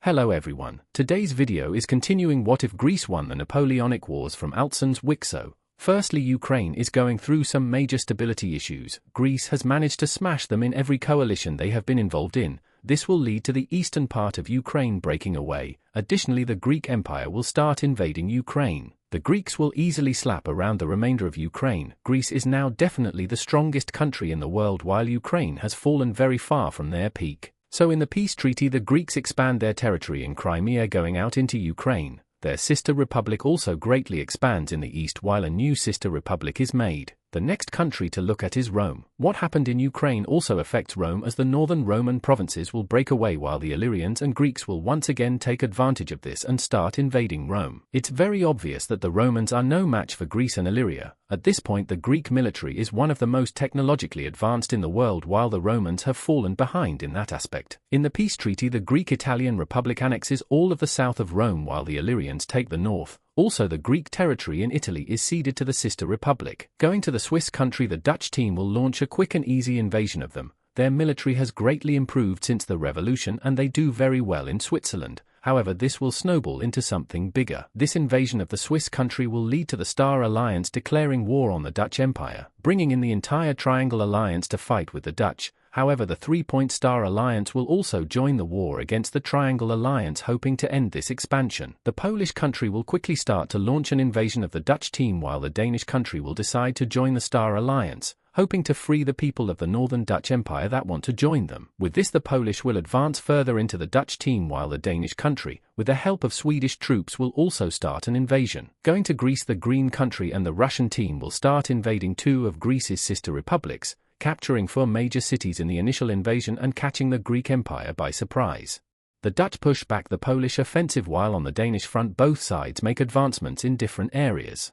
Hello everyone, today's video is continuing what if Greece won the Napoleonic Wars from Altson's Wixo. Firstly, Ukraine is going through some major stability issues. Greece has managed to smash them in every coalition they have been involved in. This will lead to the eastern part of Ukraine breaking away. Additionally, the Greek Empire will start invading Ukraine. The Greeks will easily slap around the remainder of Ukraine. Greece is now definitely the strongest country in the world, while Ukraine has fallen very far from their peak. So in the peace treaty, the Greeks expand their territory in Crimea going out into Ukraine. Their sister republic also greatly expands in the east while a new sister republic is made. The next country to look at is Rome. What happened in Ukraine also affects Rome, as the northern Roman provinces will break away while the Illyrians and Greeks will once again take advantage of this and start invading Rome. It's very obvious that the Romans are no match for Greece and Illyria. At this point, the Greek military is one of the most technologically advanced in the world, while the Romans have fallen behind in that aspect. In the peace treaty, the Greek-Italian Republic annexes all of the south of Rome while the Illyrians take the north. Also, the Greek territory in Italy is ceded to the sister republic. Going to the Swiss country, the Dutch team will launch a quick and easy invasion of them. Their military has greatly improved since the revolution and they do very well in Switzerland. However, this will snowball into something bigger. This invasion of the Swiss country will lead to the Star Alliance declaring war on the Dutch Empire, bringing in the entire Triangle Alliance to fight with the Dutch. However, the 3-point Star Alliance will also join the war against the Triangle Alliance, hoping to end this expansion. The Polish country will quickly start to launch an invasion of the Dutch team, while the Danish country will decide to join the Star Alliance, hoping to free the people of the northern Dutch Empire that want to join them. With this, the Polish will advance further into the Dutch team, while the Danish country, with the help of Swedish troops, will also start an invasion. Going to Greece, the Green country and the Russian team will start invading two of Greece's sister republics, capturing 4 major cities in the initial invasion and catching the Greek Empire by surprise. The Dutch push back the Polish offensive, while on the Danish front both sides make advancements in different areas.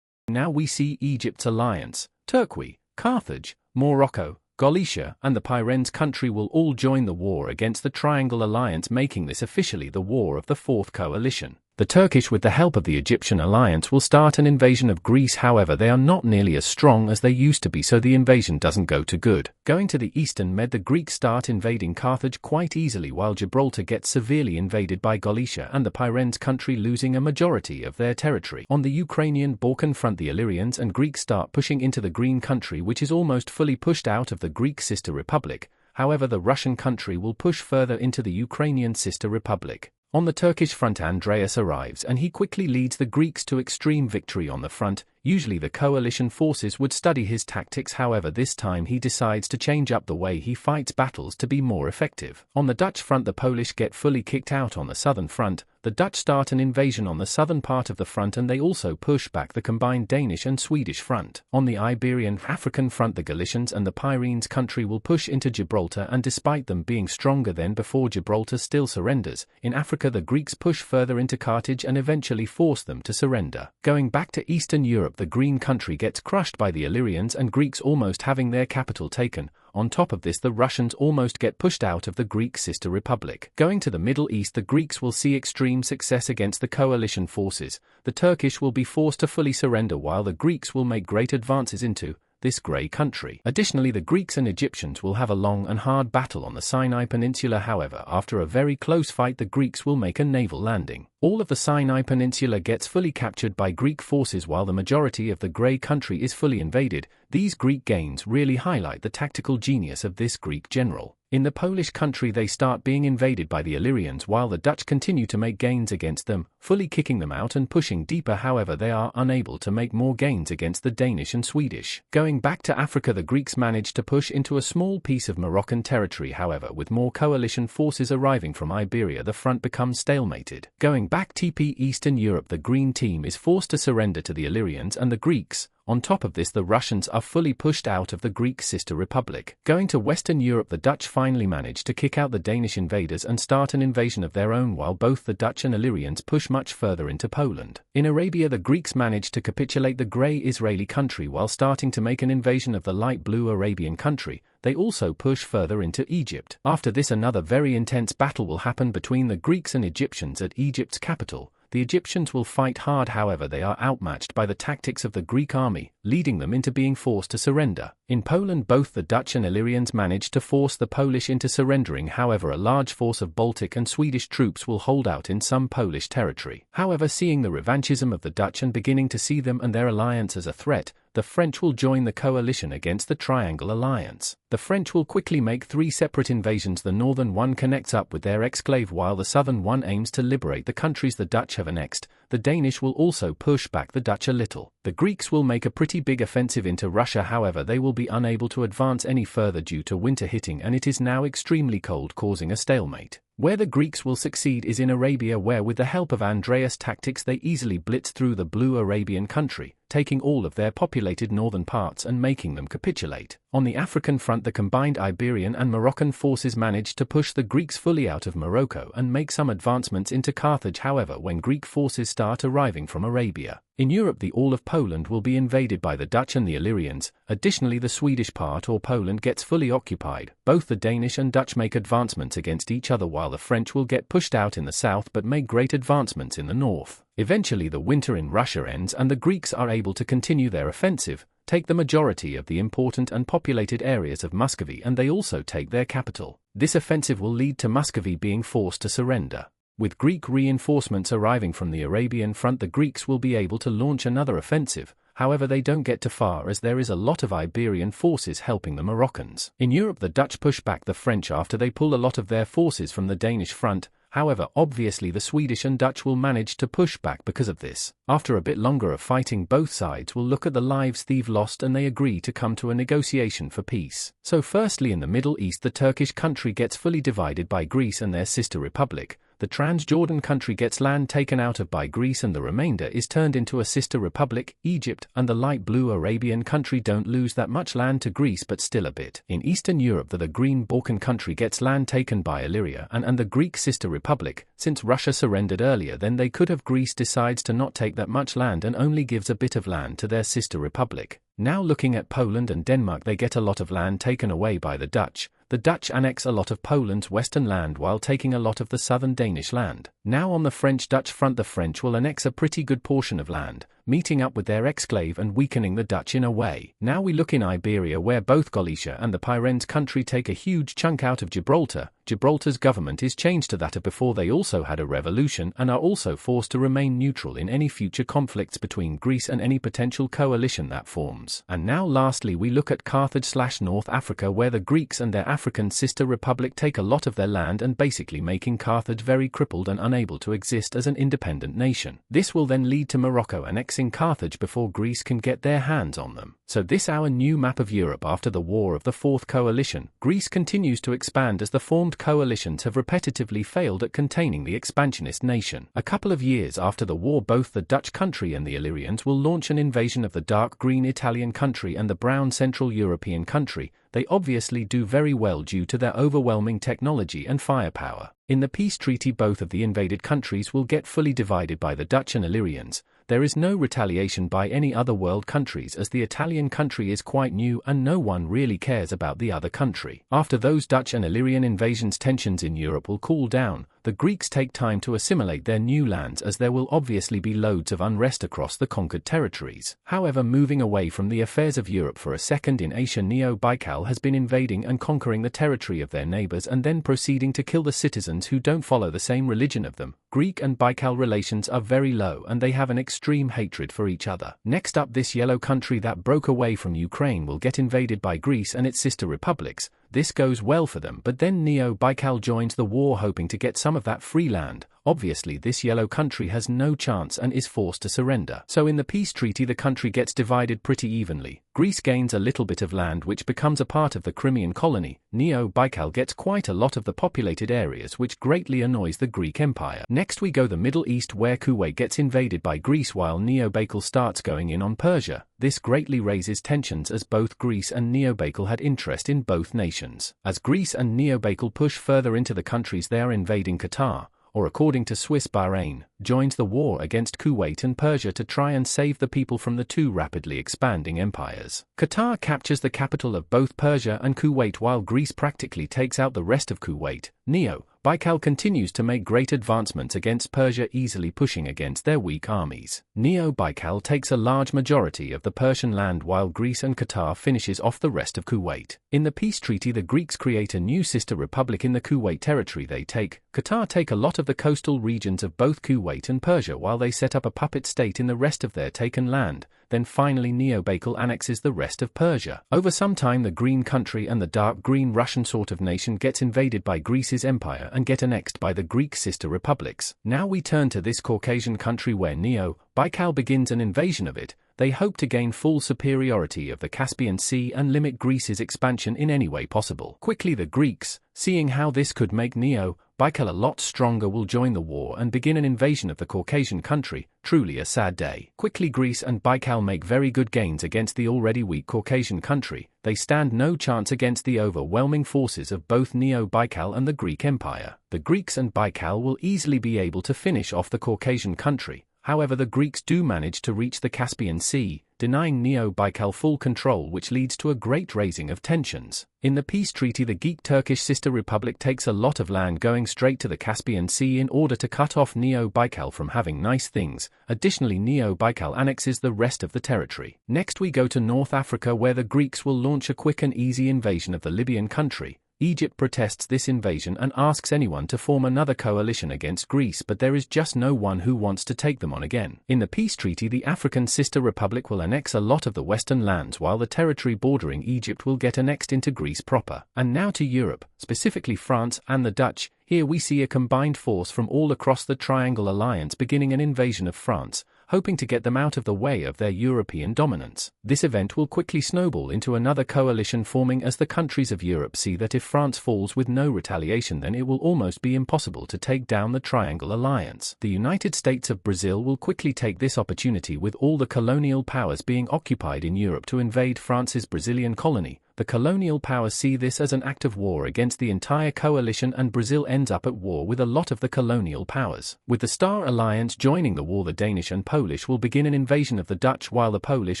Now we see Egypt's alliance. Turkey, Carthage, Morocco, Galicia and the Pyrenees country will all join the war against the Triangle Alliance, making this officially the war of the Fourth Coalition. The Turkish, with the help of the Egyptian alliance, will start an invasion of Greece. However, they are not nearly as strong as they used to be, so the invasion doesn't go too good. Going to the eastern Med, the Greeks start invading Carthage quite easily, while Gibraltar gets severely invaded by Galicia and the Pyrenees country losing a majority of their territory. On the Ukrainian Balkan front, the Illyrians and Greeks start pushing into the Green country, which is almost fully pushed out of the Greek sister republic. However, the Russian country will push further into the Ukrainian sister republic. On the Turkish front, Andreas arrives and he quickly leads the Greeks to extreme victory on the front. Usually the coalition forces would study his tactics, however this time he decides to change up the way he fights battles to be more effective. On the Dutch front, the Polish get fully kicked out on the southern front. The Dutch start an invasion on the southern part of the front and they also push back the combined Danish and Swedish front. On the Iberian African front, the Galicians and the Pyrenees country will push into Gibraltar, and despite them being stronger than before, Gibraltar still surrenders. In Africa, the Greeks push further into Carthage and eventually force them to surrender. Going back to Eastern Europe, the Green country gets crushed by the Illyrians and Greeks, almost having their capital taken. On top of this, the Russians almost get pushed out of the Greek sister republic. Going to the Middle East, the Greeks will see extreme success against the coalition forces. The Turkish will be forced to fully surrender, while the Greeks will make great advances into this grey country. Additionally, the Greeks and Egyptians will have a long and hard battle on the Sinai Peninsula. However, after a very close fight, the Greeks will make a naval landing. All of the Sinai Peninsula gets fully captured by Greek forces, while the majority of the grey country is fully invaded. These Greek gains really highlight the tactical genius of this Greek general. In the Polish country, they start being invaded by the Illyrians, while the Dutch continue to make gains against them, fully kicking them out and pushing deeper. However, they are unable to make more gains against the Danish and Swedish. Going back to Africa, the Greeks manage to push into a small piece of Moroccan territory. However, with more coalition forces arriving from Iberia, the front becomes stalemated. Going back to Eastern Europe, the Green team is forced to surrender to the Illyrians and the Greeks. On top of this, the Russians are fully pushed out of the Greek sister republic. Going to Western Europe, the Dutch finally manage to kick out the Danish invaders and start an invasion of their own, while both the Dutch and Illyrians push much further into Poland. In Arabia, the Greeks manage to capitulate the grey Israeli country while starting to make an invasion of the light blue Arabian country. They also push further into Egypt. After this, another very intense battle will happen between the Greeks and Egyptians at Egypt's capital. The Egyptians will fight hard, however they are outmatched by the tactics of the Greek army, leading them into being forced to surrender. In Poland both the Dutch and Illyrians managed to force the Polish into surrendering, however a large force of Baltic and Swedish troops will hold out in some Polish territory. However, seeing the revanchism of the Dutch and beginning to see them and their alliance as a threat, the French will join the coalition against the Triangle Alliance. The French will quickly make 3 separate invasions. The northern one connects up with their exclave while the southern one aims to liberate the countries the Dutch have annexed. The Danish will also push back the Dutch a little. The Greeks will make a pretty big offensive into Russia, however they will be unable to advance any further due to winter hitting and it is now extremely cold, causing a stalemate. Where the Greeks will succeed is in Arabia, where with the help of Andreas' tactics they easily blitz through the blue Arabian country, taking all of their populated northern parts and making them capitulate. On the African front the combined Iberian and Moroccan forces managed to push the Greeks fully out of Morocco and make some advancements into Carthage, however when Greek forces start arriving from Arabia. In Europe the all of Poland will be invaded by the Dutch and the Illyrians. Additionally the Swedish part or Poland gets fully occupied. Both the Danish and Dutch make advancements against each other while the French will get pushed out in the south but make great advancements in the north. Eventually the winter in Russia ends and the Greeks are able to continue their offensive, take the majority of the important and populated areas of Muscovy, and they also take their capital. This offensive will lead to Muscovy being forced to surrender. With Greek reinforcements arriving from the Arabian front the Greeks will be able to launch another offensive, however they don't get too far as there is a lot of Iberian forces helping the Moroccans. In Europe the Dutch push back the French after they pull a lot of their forces from the Danish front. However, obviously the Swedish and Dutch will manage to push back because of this. After a bit longer of fighting both sides will look at the lives they've lost and they agree to come to a negotiation for peace. So firstly in the Middle East the Turkish country gets fully divided by Greece and their sister republic. The Transjordan country gets land taken out of by Greece and the remainder is turned into a sister republic, Egypt, and the light blue Arabian country don't lose that much land to Greece but still a bit. In Eastern Europe the green Balkan country gets land taken by Illyria and the Greek sister republic. Since Russia surrendered earlier then they could have, Greece decides to not take that much land and only gives a bit of land to their sister republic. Now looking at Poland and Denmark they get a lot of land taken away by the Dutch. The Dutch annex a lot of Poland's western land while taking a lot of the southern Danish land. Now on the French-Dutch front the French will annex a pretty good portion of land, meeting up with their exclave and weakening the Dutch in a way. Now we look in Iberia where both Galicia and the Pyrenees country take a huge chunk out of Gibraltar. Gibraltar's government is changed to that of before they also had a revolution and are also forced to remain neutral in any future conflicts between Greece and any potential coalition that forms. And now lastly we look at Carthage/North Africa where the Greeks and their African sister republic take a lot of their land and basically making Carthage very crippled and unable to exist as an independent nation. This will then lead to Morocco annexing Carthage before Greece can get their hands on them. So this our new map of Europe after the War of the Fourth Coalition. Greece continues to expand as the formed coalitions have repetitively failed at containing the expansionist nation. A couple of years after the war both the Dutch country and the Illyrians will launch an invasion of the dark green Italian country and the brown Central European country. They obviously do very well due to their overwhelming technology and firepower. In the peace treaty both of the invaded countries will get fully divided by the Dutch and Illyrians. There is no retaliation by any other world countries as the Italian country is quite new and no one really cares about the other country. After those Dutch and Illyrian invasions tensions in Europe will cool down. The Greeks take time to assimilate their new lands as there will obviously be loads of unrest across the conquered territories. However, moving away from the affairs of Europe for a second, in Asia Neo-Baikal has been invading and conquering the territory of their neighbors and then proceeding to kill the citizens who don't follow the same religion of them. Greek and Baikal relations are very low and they have an extreme hatred for each other. Next up, this yellow country that broke away from Ukraine will get invaded by Greece and its sister republics. This goes well for them, but then Neo-Baikal joins the war hoping to get some of that free land. Obviously this yellow country has no chance and is forced to surrender. So in the peace treaty the country gets divided pretty evenly. Greece gains a little bit of land which becomes a part of the Crimean colony. Neo-Baikal gets quite a lot of the populated areas which greatly annoys the Greek Empire. Next we go the Middle East where Kuwait gets invaded by Greece while Neo-Baikal starts going in on Persia. This greatly raises tensions as both Greece and Neo-Baikal had interest in both nations. As Greece and Neo-Baikal push further into the countries they are invading Qatar, or according to Swiss Bahrain, joins the war against Kuwait and Persia to try and save the people from the two rapidly expanding empires. Qatar captures the capital of both Persia and Kuwait while Greece practically takes out the rest of Kuwait. Neo Baikal continues to make great advancements against Persia, easily pushing against their weak armies. Neo-Baikal takes a large majority of the Persian land while Greece and Qatar finishes off the rest of Kuwait. In the peace treaty, the Greeks create a new sister republic in the Kuwait territory they take. Qatar take a lot of the coastal regions of both Kuwait and Persia while they set up a puppet state in the rest of their taken land. Then finally Neo-Baikal annexes the rest of Persia. Over some time the green country and the dark green Russian sort of nation gets invaded by Greece's empire and get annexed by the Greek sister republics. Now we turn to this Caucasian country where Neo-Baikal begins an invasion of it. They hope to gain full superiority of the Caspian Sea and limit Greece's expansion in any way possible. Quickly the Greeks, seeing how this could make Neo-Baikal a lot stronger, will join the war and begin an invasion of the Caucasian country. Truly a sad day. Quickly Greece and Baikal make very good gains against the already weak Caucasian country. They stand no chance against the overwhelming forces of both Neo-Baikal and the Greek Empire. The Greeks and Baikal will easily be able to finish off the Caucasian country. However, the Greeks do manage to reach the Caspian Sea, denying Neo-Baikal full control, which leads to a great raising of tensions. In the peace treaty, the Geek-Turkish sister republic takes a lot of land going straight to the Caspian Sea in order to cut off Neo-Baikal from having nice things. Additionally, Neo-Baikal annexes the rest of the territory. Next we go to North Africa, where the Greeks will launch a quick and easy invasion of the Libyan country. Egypt protests this invasion and asks anyone to form another coalition against Greece, but there is just no one who wants to take them on again. In the peace treaty, the African sister republic will annex a lot of the western lands while the territory bordering Egypt will get annexed into Greece proper. And now to Europe, specifically France and the Dutch. Here we see a combined force from all across the Triangle Alliance beginning an invasion of France, hoping to get them out of the way of their European dominance. This event will quickly snowball into another coalition forming as the countries of Europe see that if France falls with no retaliation, then it will almost be impossible to take down the Triangle Alliance. The United States of Brazil will quickly take this opportunity, with all the colonial powers being occupied in Europe, to invade France's Brazilian colony. The colonial powers see this as an act of war against the entire coalition, and Brazil ends up at war with a lot of the colonial powers. With the Star Alliance joining the war, the Danish and Polish will begin an invasion of the Dutch, while the Polish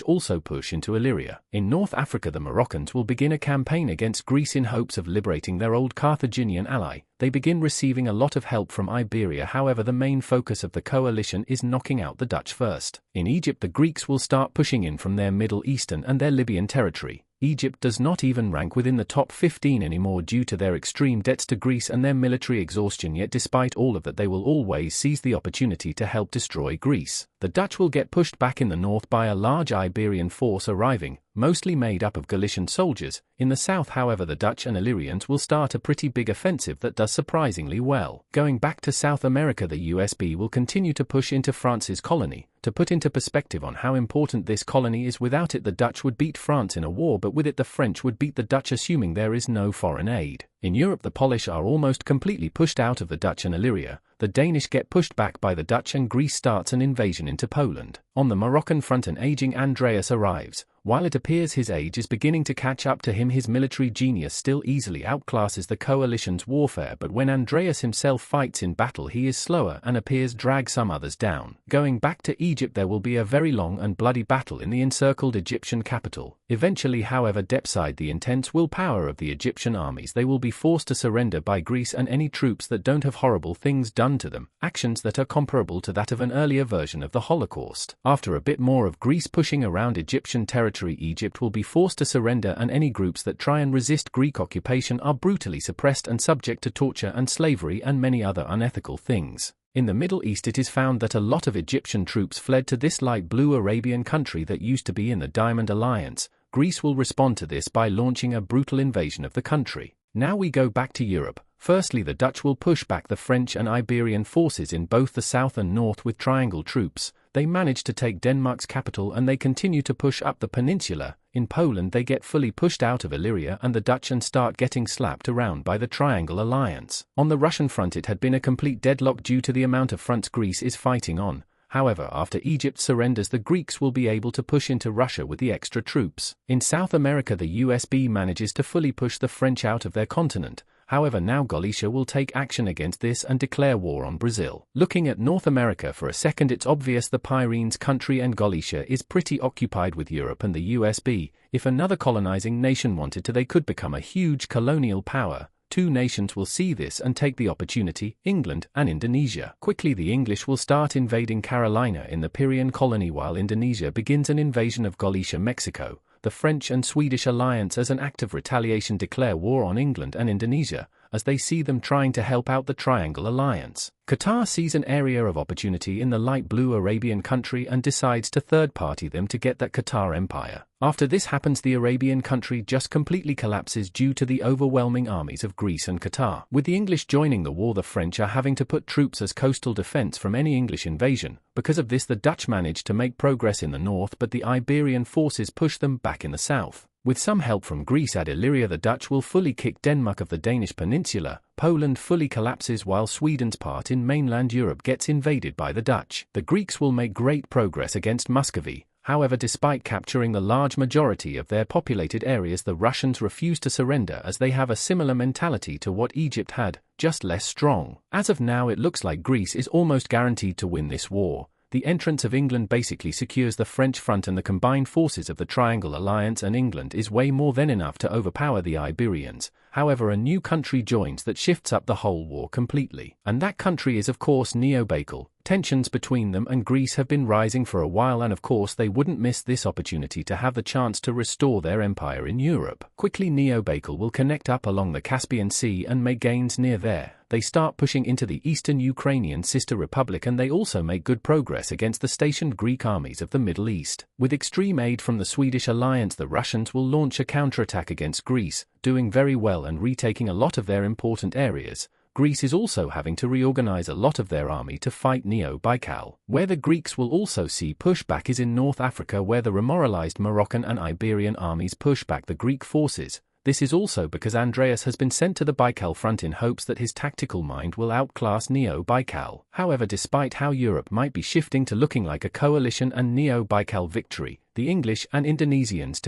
also push into Illyria. In North Africa, the Moroccans will begin a campaign against Greece in hopes of liberating their old Carthaginian ally. They begin receiving a lot of help from Iberia. However, the main focus of the coalition is knocking out the Dutch first. In Egypt, the Greeks will start pushing in from their Middle Eastern and their Libyan territory. Egypt does not even rank within the top 15 anymore due to their extreme debts to Greece and their military exhaustion, yet despite all of that they will always seize the opportunity to help destroy Greece. The Dutch will get pushed back in the north by a large Iberian force arriving, mostly made up of Galician soldiers. In the south, however, the Dutch and Illyrians will start a pretty big offensive that does surprisingly well. Going back to South America, the USB will continue to push into France's colony. To put into perspective on how important this colony is, without it the Dutch would beat France in a war, but with it the French would beat the Dutch, assuming there is no foreign aid. In Europe, the Polish are almost completely pushed out of the Dutch and Illyria. The Danish get pushed back by the Dutch, and Greece starts an invasion into Poland. On the Moroccan front, an aging Andreas arrives. While it appears his age is beginning to catch up to him, his military genius still easily outclasses the coalition's warfare, but when Andreas himself fights in battle, he is slower and appears drag some others down. Going back to Egypt, there will be a very long and bloody battle in the encircled Egyptian capital. Eventually, however, despite the intense willpower of the Egyptian armies, they will be forced to surrender by Greece and any troops that don't have horrible things done to them, actions that are comparable to that of an earlier version of the Holocaust. After a bit more of Greece pushing around Egyptian territory, Egypt will be forced to surrender, and any groups that try and resist Greek occupation are brutally suppressed and subject to torture and slavery and many other unethical things. In the Middle East, it is found that a lot of Egyptian troops fled to this light blue Arabian country that used to be in the Diamond Alliance. Greece will respond to this by launching a brutal invasion of the country. Now we go back to Europe. Firstly, the Dutch will push back the French and Iberian forces in both the south and north with triangle troops. They manage to take Denmark's capital, and they continue to push up the peninsula. In Poland, they get fully pushed out of Illyria and the Dutch and start getting slapped around by the Triangle Alliance. On the Russian front, it had been a complete deadlock due to the amount of fronts Greece is fighting on. However, after Egypt surrenders, the Greeks will be able to push into Russia with the extra troops. In South America, the USB manages to fully push the French out of their continent. However, now Galicia will take action against this and declare war on Brazil. Looking at North America for a second, it's obvious the Pyrenees country and Galicia is pretty occupied with Europe and the USB. If another colonizing nation wanted to, they could become a huge colonial power. Two nations will see this and take the opportunity, England and Indonesia. Quickly the English will start invading Carolina in the Pyrenean colony while Indonesia begins an invasion of Galicia, Mexico. The French and Swedish alliance as an act of retaliation declare war on England and Indonesia, as they see them trying to help out the Triangle Alliance. Qatar sees an area of opportunity in the light blue Arabian country and decides to third-party them to get that Qatar empire. After this happens, the Arabian country just completely collapses due to the overwhelming armies of Greece and Qatar. With the English joining the war, the French are having to put troops as coastal defense from any English invasion. Because of this, the Dutch managed to make progress in the north, but the Iberian forces push them back in the south. With some help from Greece at Illyria, the Dutch will fully kick Denmark of the Danish peninsula. Poland fully collapses while Sweden's part in mainland Europe gets invaded by the Dutch. The Greeks will make great progress against Muscovy. However, despite capturing the large majority of their populated areas, the Russians refuse to surrender as they have a similar mentality to what Egypt had, just less strong. As of now, it looks like Greece is almost guaranteed to win this war. The entrance of England basically secures the French front, and the combined forces of the Triangle Alliance and England is way more than enough to overpower the Iberians. However, a new country joins that shifts up the whole war completely. And that country is of course Neobakal. Tensions between them and Greece have been rising for a while, and of course they wouldn't miss this opportunity to have the chance to restore their empire in Europe. Quickly Neobakal will connect up along the Caspian Sea and make gains near there. They start pushing into the eastern Ukrainian sister republic, and they also make good progress against the stationed Greek armies of the Middle East. With extreme aid from the Swedish alliance, the Russians will launch a counterattack against Greece, doing very well and retaking a lot of their important areas. Greece is also having to reorganize a lot of their army to fight Neo-Baikal. Where the Greeks will also see pushback is in North Africa, where the remoralized Moroccan and Iberian armies push back the Greek forces. This is also because Andreas has been sent to the Baikal front in hopes that his tactical mind will outclass Neo-Baikal. However, despite how Europe might be shifting to looking like a coalition and Neo-Baikal victory, the English and Indonesians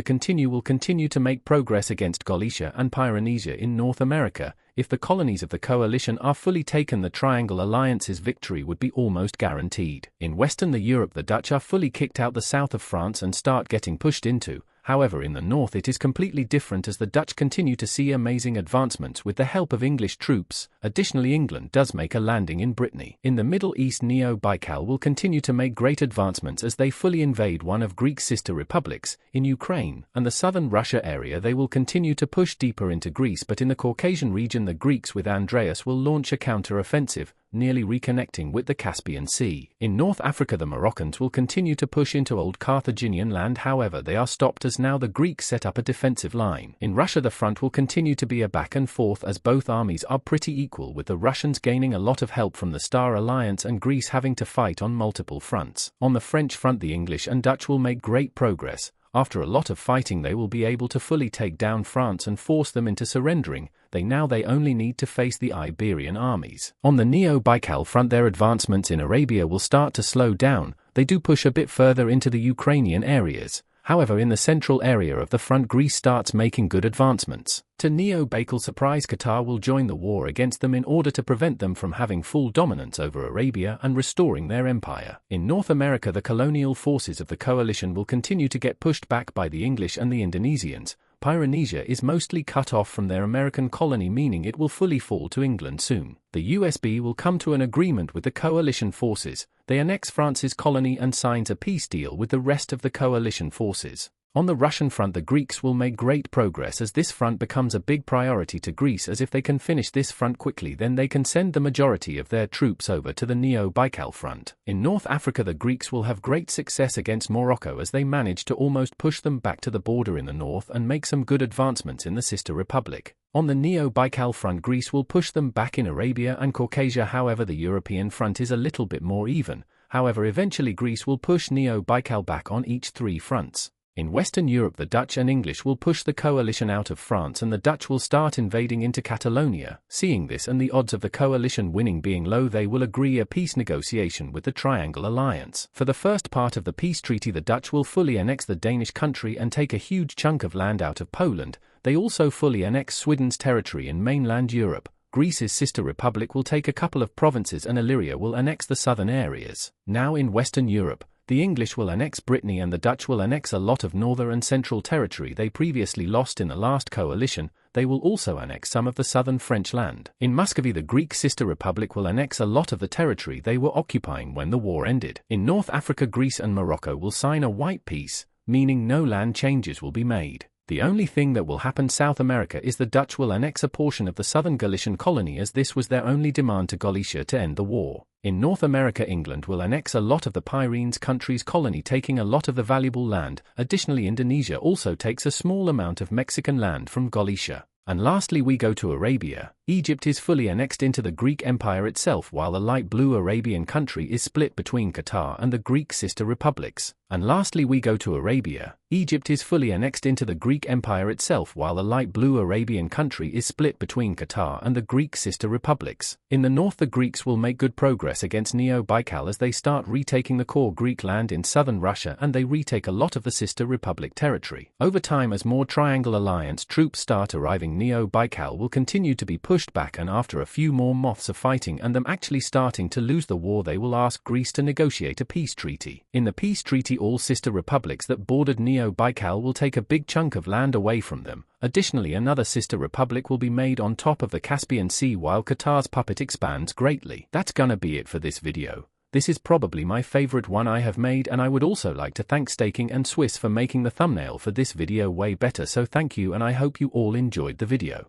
will continue to make progress against Galicia and Polynesia in North America. If the colonies of the coalition are fully taken, the Triangle Alliance's victory would be almost guaranteed. In Western Europe, the Dutch are fully kicked out the south of France and start getting pushed into. However, in the north it is completely different, as the Dutch continue to see amazing advancements with the help of English troops. Additionally, England does make a landing in Brittany. In the Middle East, Neo-Baikal will continue to make great advancements as they fully invade one of Greece's sister republics, in Ukraine, and the southern Russia area. They will continue to push deeper into Greece, but in the Caucasian region the Greeks with Andreas will launch a counter-offensive, nearly reconnecting with the Caspian Sea. In North Africa, the Moroccans will continue to push into old Carthaginian land, however they are stopped as now the Greeks set up a defensive line. In Russia, the front will continue to be a back and forth as both armies are pretty equal, with the Russians gaining a lot of help from the Star Alliance and Greece having to fight on multiple fronts. On the French front, the English and Dutch will make great progress. After a lot of fighting, they will be able to fully take down France and force them into surrendering. They only need to face the Iberian armies. On the Neo-Baikal front, their advancements in Arabia will start to slow down. They do push a bit further into the Ukrainian areas. However, in the central area of the front, Greece starts making good advancements. To Neo-Baikal surprise, Qatar will join the war against them in order to prevent them from having full dominance over Arabia and restoring their empire. In North America, the colonial forces of the coalition will continue to get pushed back by the English and the Indonesians. Polynesia is mostly cut off from their American colony, meaning it will fully fall to England soon. The USB will come to an agreement with the coalition forces. They annex France's colony and signs a peace deal with the rest of the coalition forces. On the Russian front, the Greeks will make great progress as this front becomes a big priority to Greece, as if they can finish this front quickly, then they can send the majority of their troops over to the Neo-Baikal front. In North Africa, the Greeks will have great success against Morocco as they manage to almost push them back to the border in the north and make some good advancements in the sister republic. On the Neo-Baikal front, Greece will push them back in Arabia and Caucasia. However, the European front is a little bit more even. However, eventually Greece will push Neo-Baikal back on each three fronts. In Western Europe, the Dutch and English will push the coalition out of France, and the Dutch will start invading into Catalonia. Seeing this and the odds of the coalition winning being low, they will agree a peace negotiation with the Triangle Alliance. For the first part of the peace treaty, the Dutch will fully annex the Danish country and take a huge chunk of land out of Poland. They also fully annex Sweden's territory in mainland Europe. Greece's sister republic will take a couple of provinces, and Illyria will annex the southern areas. Now in Western Europe, The English will annex Brittany and the Dutch will annex a lot of northern and central territory they previously lost in the last coalition. They will also annex some of the southern French land. In Muscovy, the Greek sister republic will annex a lot of the territory they were occupying when the war ended. In North Africa, Greece and Morocco will sign a white peace, meaning no land changes will be made. The only thing that will happen South America is the Dutch will annex a portion of the southern Galician colony, as this was their only demand to Galicia to end the war. In North America, England will annex a lot of the Pyrenees country's colony, taking a lot of the valuable land. Additionally, Indonesia also takes a small amount of Mexican land from Galicia. And lastly, we go to Arabia. Egypt is fully annexed into the Greek Empire itself, while the light blue Arabian country is split between Qatar and the Greek sister republics. And lastly, we go to Arabia. Egypt is fully annexed into the Greek Empire itself, while the light blue Arabian country is split between Qatar and the Greek sister republics. In the north, the Greeks will make good progress against Neo-Baikal as they start retaking the core Greek land in southern Russia, and they retake a lot of the sister republic territory. Over time, as more Triangle Alliance troops start arriving, Neo-Baikal will continue to be pushed back, and after a few more months of fighting and them actually starting to lose the war, they will ask Greece to negotiate a peace treaty. In the peace treaty, all sister republics that bordered Neo-Baikal will take a big chunk of land away from them. Additionally, another sister republic will be made on top of the Caspian Sea while Qatar's puppet expands greatly. That's gonna be it for this video. This is probably my favorite one I have made, and I would also like to thank Staking and Swiss for making the thumbnail for this video way better, so thank you, and I hope you all enjoyed the video.